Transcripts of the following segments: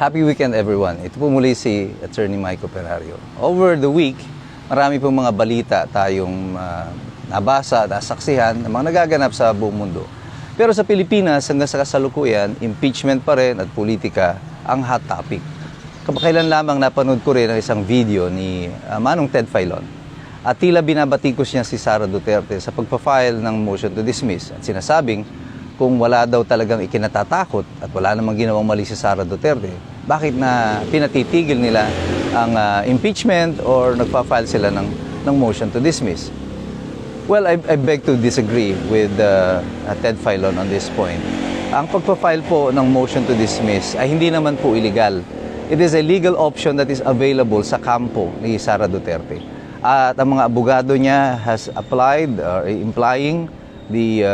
Happy weekend everyone. Ito po muli si Attorney Mike Operario. Over the week, marami pong mga balita tayong nabasa at nasaksihan ng mga nagaganap sa buong mundo. Pero sa Pilipinas, hanggang sa kasalukuyan, impeachment pa rin at politika ang hot topic. Kamakailan lamang napanood ko rin ang isang video ni Manong Ted Filon. At tila binabatikos niya si Sara Duterte sa pagpa-file ng motion to dismiss at sinasabing kung wala daw talagang ikinatatakot at wala namang ginawang mali si Sara Duterte, bakit na pinatitigil nila ang impeachment or nagpa-file sila ng motion to dismiss? Well, I beg to disagree with Ted Filon on this point. Ang pagpa-file po ng motion to dismiss ay hindi naman po illegal. It is a legal option that is available sa kampo ni Sara Duterte. At ang mga abogado niya has applied or implying the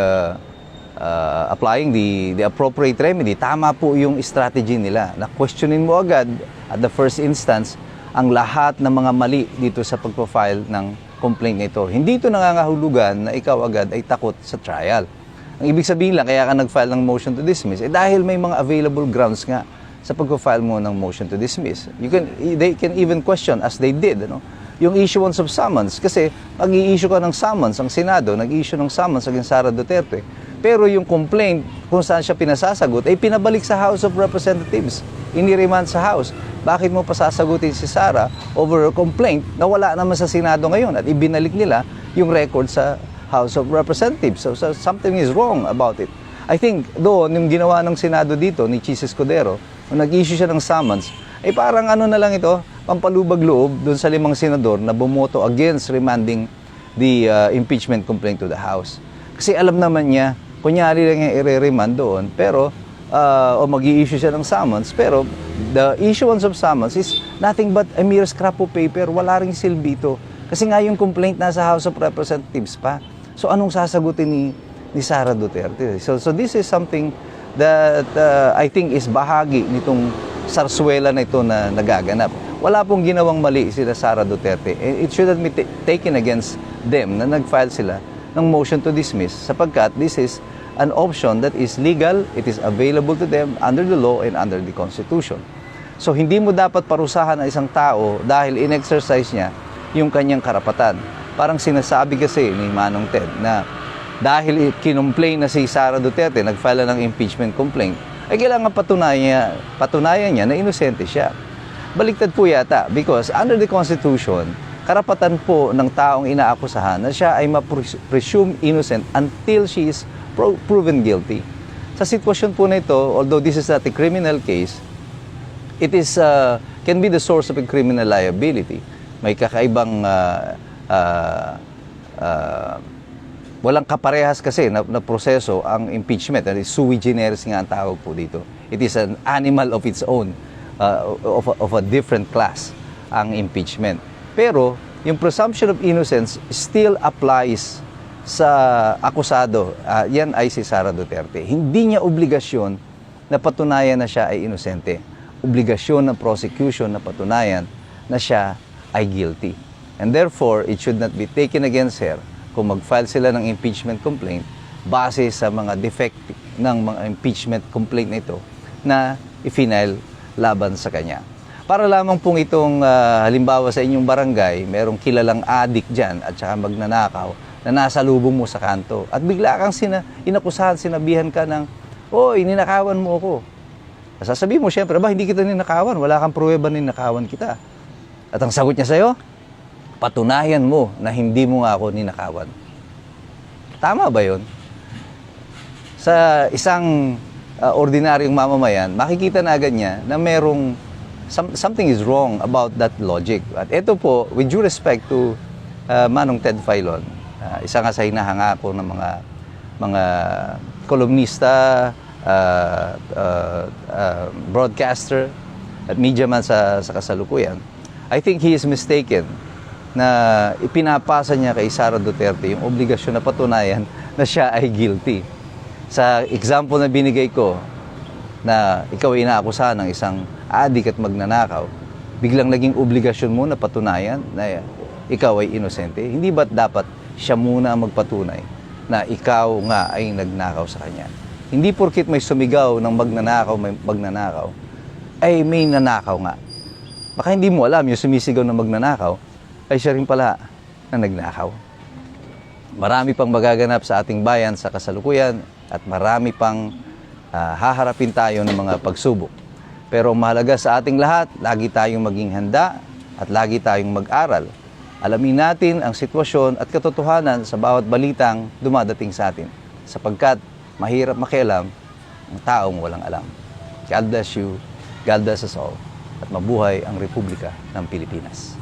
appropriate remedy. Tama po yung strategy nila na questionin mo agad at the first instance ang lahat ng mga mali dito sa pagpa-file ng complaint nito. Hindi ito nangangahulugan na ikaw agad ay takot sa trial. Ang ibig sabihin lang, kaya ka nag-file ng motion to dismiss, dahil may mga available grounds nga sa pag-file mo ng motion to dismiss. They can even question, as they did, yung issuance of summons. Kasi mag-i-issue ka ng summons, ang Senado, nag-issue ng summons against Sara Duterte. Pero yung complaint, kung saan siya pinasasagot, ay pinabalik sa House of Representatives. Iniremand sa House. Bakit mo pasasagutin si Sara over a complaint na wala naman sa Senado ngayon at ibinalik nila yung record sa House of Representatives? So something is wrong about it. I think doon, yung ginawa ng Senado dito, ni Chis Escudero, nung nag-issue siya ng summons, ay parang ano na lang ito, pampalubag loob doon sa 5 senador na bumoto against remanding the impeachment complaint to the House. Kasi alam naman niya, kunyari lang yung i-remand doon, pero, o mag-i-issue siya ng summons, pero the issuance of summons is nothing but a mere scrap of paper, wala ring silbi ito. Kasi nga yung complaint nasa House of Representatives pa. So anong sasagutin ni Sara Duterte? So this is something that I think is bahagi nitong sarswela na ito na nagaganap. Wala pong ginawang mali sila Sara Duterte. It shouldn't be taken against them na nag-file sila ng motion to dismiss sapagkat this is an option that is legal, it is available to them under the law and under the Constitution. So hindi mo dapat parusahan ang isang tao dahil in-exercise niya yung kanyang karapatan. Parang sinasabi kasi ni Manong Ted na dahil kinomplain na si Sara Duterte, nag-file ng impeachment complaint, ay kailangan patunayan niya na inosente siya. Baliktad po yata because under the Constitution, karapatan po ng taong inaakusahan na siya ay ma-presume innocent until she is proven guilty. Sa sitwasyon po na ito, although this is not a criminal case, it is can be the source of a criminal liability. May kakaibang walang kaparehas kasi na proseso ang impeachment. Sui generis nga ang tawag po dito. It is an animal of its own, of a different class, ang impeachment. Pero yung presumption of innocence still applies sa akusado. Yan ay si Sara Duterte. Hindi niya obligasyon na patunayan na siya ay inosente. Obligasyon ng prosecution na patunayan na siya ay guilty. And therefore, it should not be taken against her kung mag-file sila ng impeachment complaint base sa mga defect ng mga impeachment complaint nito na i-file laban sa kanya. Para lamang pong itong halimbawa sa inyong barangay, merong kilalang adik dyan at saka magnanakaw na nasa lubong mo sa kanto. At bigla kang inakusahan, sinabihan ka ng, "Oy, ninakawan mo ako." Sasabihin mo, syempre, hindi kita ninakawan. Wala kang pruweba ninakawan kita. At ang sagot niya sa'yo, patunayan mo na hindi mo nga ako ninakawan. Tama ba yun? Sa isang ordinaryong mamamayan, makikita na agad niya na merong something is wrong about that logic. At ito po, with due respect to Manong Ted Filon, isa nga sa hinahanga ko ng mga kolumnista, broadcaster, at media man sa kasalukuyan, I think he is mistaken na ipinapasa niya kay Sara Duterte yung obligasyon na patunayan na siya ay guilty. Sa example na binigay ko, na ikaw ay inaakusahan ng isang adik at magnanakaw, biglang naging obligasyon mo na patunayan na ikaw ay inosente. Hindi ba't dapat siya muna ang magpatunay na ikaw nga ay nagnakaw sa kanya? Hindi porkit may sumigaw ng magnanakaw, ay may nanakaw nga. Baka hindi mo alam, yung sumisigaw na magnanakaw, ay siya rin pala na nagnakaw. Marami pang magaganap sa ating bayan sa kasalukuyan at marami pang haharapin tayo ng mga pagsubok. Pero mahalaga sa ating lahat, lagi tayong maging handa at lagi tayong mag-aral. Alamin natin ang sitwasyon at katotohanan sa bawat balitang dumadating sa atin. Sapagkat mahirap makialam ang taong walang alam. God bless you, God bless us all, at mabuhay ang Republika ng Pilipinas.